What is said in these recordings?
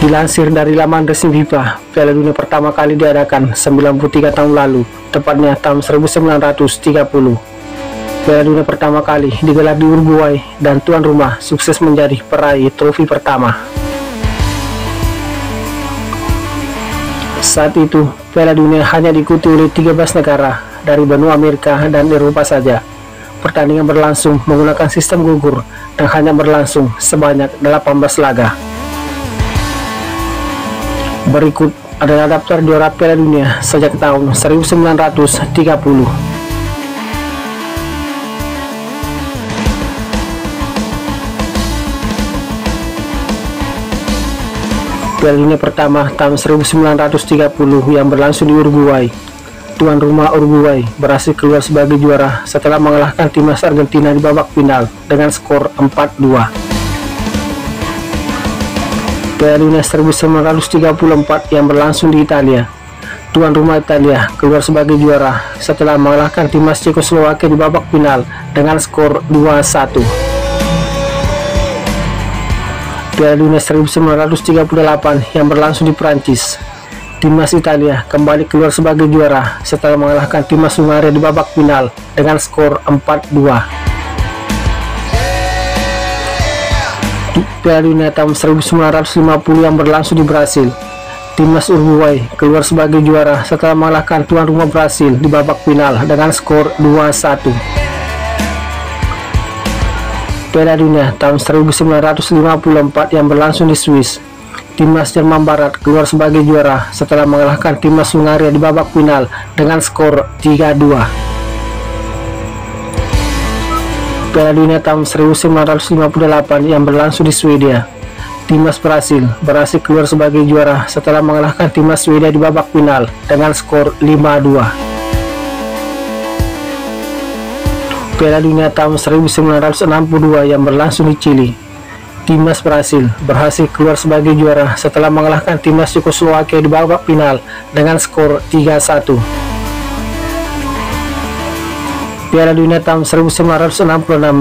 Dilansir dari laman resmi FIFA, Piala Dunia pertama kali diadakan 93 tahun lalu, tepatnya tahun 1930. Piala Dunia pertama kali digelar di Uruguay dan tuan rumah sukses menjadi peraih trofi pertama. Saat itu, Piala Dunia hanya diikuti oleh 13 negara dari benua Amerika dan Eropa saja. Pertandingan berlangsung menggunakan sistem gugur dan hanya berlangsung sebanyak 18 laga. Berikut adalah daftar juara Piala Dunia sejak tahun 1930. Piala Dunia pertama tahun 1930 yang berlangsung di Uruguay. Tuan rumah Uruguay berhasil keluar sebagai juara setelah mengalahkan timnas Argentina di babak final dengan skor 4-2. Piala Dunia 1934 yang berlangsung di Italia. Tuan rumah Italia keluar sebagai juara setelah mengalahkan timnas Cekoslowakia di babak final dengan skor 2-1. Piala Dunia 1938 yang berlangsung di Prancis. Timnas Italia kembali keluar sebagai juara setelah mengalahkan timnas Hungaria di babak final dengan skor 4-2. Piala Dunia tahun 1950 yang berlangsung di Brasil. Timnas Uruguay keluar sebagai juara setelah mengalahkan tuan rumah Brasil di babak final dengan skor 2-1. Piala Dunia tahun 1954 yang berlangsung di Swiss. Timnas Jerman Barat keluar sebagai juara setelah mengalahkan timnas Hungaria di babak final dengan skor 3-2. Piala Dunia tahun 1958 yang berlangsung di Swedia. Timnas Brasil berhasil keluar sebagai juara setelah mengalahkan timnas Swedia di babak final dengan skor 5-2. Piala Dunia tahun 1962 yang berlangsung di Chili. Timnas Brasil berhasil keluar sebagai juara setelah mengalahkan timnas Cekoslowakia di babak final dengan skor 3-1. Piala Dunia tahun 1966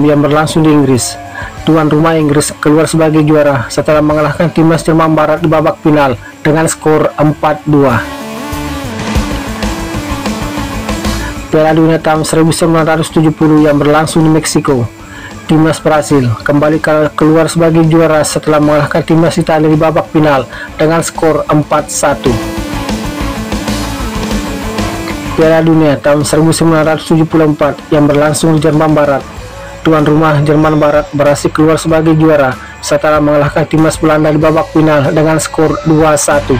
yang berlangsung di Inggris. Tuan rumah Inggris keluar sebagai juara setelah mengalahkan timnas Jerman Barat di babak final dengan skor 4-2. Piala Dunia tahun 1970 yang berlangsung di Meksiko. Timnas Brasil kembali keluar sebagai juara setelah mengalahkan timnas Italia di babak final dengan skor 4-1. Piala Dunia tahun 1974 yang berlangsung di Jerman Barat. Tuan rumah Jerman Barat berhasil keluar sebagai juara setelah mengalahkan timnas Belanda di babak final dengan skor 2-1.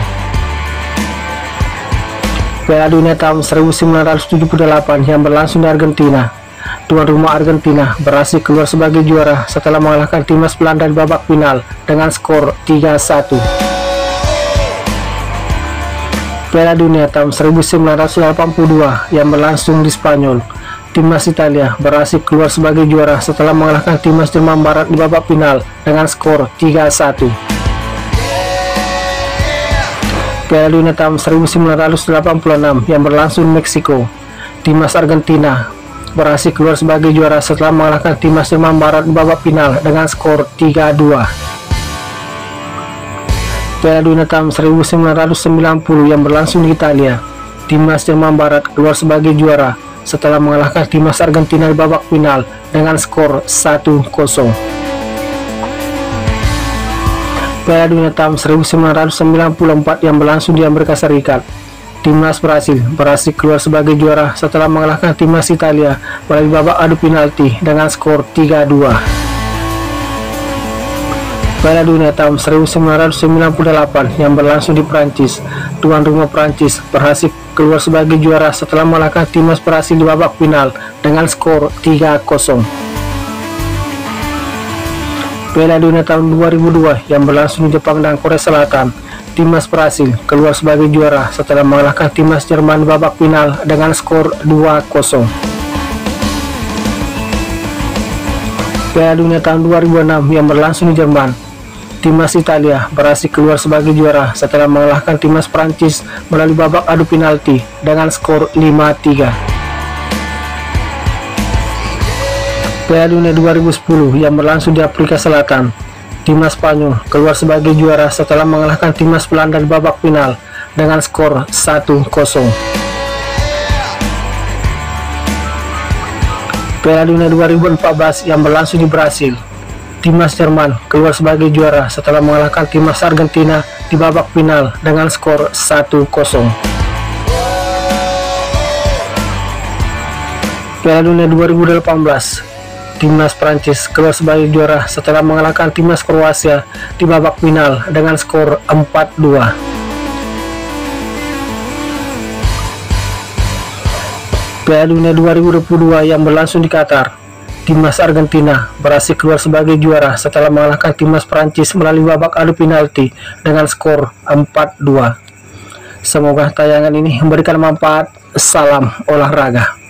Piala Dunia tahun 1978 yang berlangsung di Argentina. Tuan rumah Argentina berhasil keluar sebagai juara setelah mengalahkan timnas Belanda di babak final dengan skor 3-1. Piala Dunia tahun 1982 yang berlangsung di Spanyol. Timnas Italia berhasil keluar sebagai juara setelah mengalahkan timnas Jerman Barat di babak final dengan skor 3-1. Piala Dunia tahun 1986 yang berlangsung di Meksiko. Timnas Argentina berhasil keluar sebagai juara setelah mengalahkan timnas Jerman Barat di babak final dengan skor 3-2. Piala Dunia tahun 1990 yang berlangsung di Italia. Timnas Jerman Barat keluar sebagai juara setelah mengalahkan timnas Argentina di babak final dengan skor 1-0. Piala Dunia tahun 1994 yang berlangsung di Amerika Serikat. Timnas Brasil berhasil keluar sebagai juara setelah mengalahkan timnas Italia melalui babak adu penalti dengan skor 3-2. Piala Dunia tahun 1998 yang berlangsung di Prancis. Tuan rumah Prancis berhasil keluar sebagai juara setelah mengalahkan timnas Brasil di babak final dengan skor 3-0. Piala Dunia tahun 2002 yang berlangsung di Jepang dan Korea Selatan. Timnas Brasil keluar sebagai juara setelah mengalahkan timnas Jerman di babak final dengan skor 2-0. Piala Dunia tahun 2006 yang berlangsung di Jerman. Timnas Italia berhasil keluar sebagai juara setelah mengalahkan timnas Prancis melalui babak adu penalti dengan skor 5-3. Piala Dunia 2010 yang berlangsung di Afrika Selatan. Timnas Spanyol keluar sebagai juara setelah mengalahkan Timnas Belanda di babak final dengan skor 1-0. Piala Dunia 2014 yang berlangsung di Brasil, Timnas Jerman keluar sebagai juara setelah mengalahkan Timnas Argentina di babak final dengan skor 1-0. Piala Dunia 2018, Timnas Prancis keluar sebagai juara setelah mengalahkan Timnas Kroasia di babak final dengan skor 4-2. Piala Dunia 2022 yang berlangsung di Qatar, Timnas Argentina berhasil keluar sebagai juara setelah mengalahkan Timnas Prancis melalui babak adu penalti dengan skor 4-2. Semoga tayangan ini memberikan manfaat. Salam olahraga.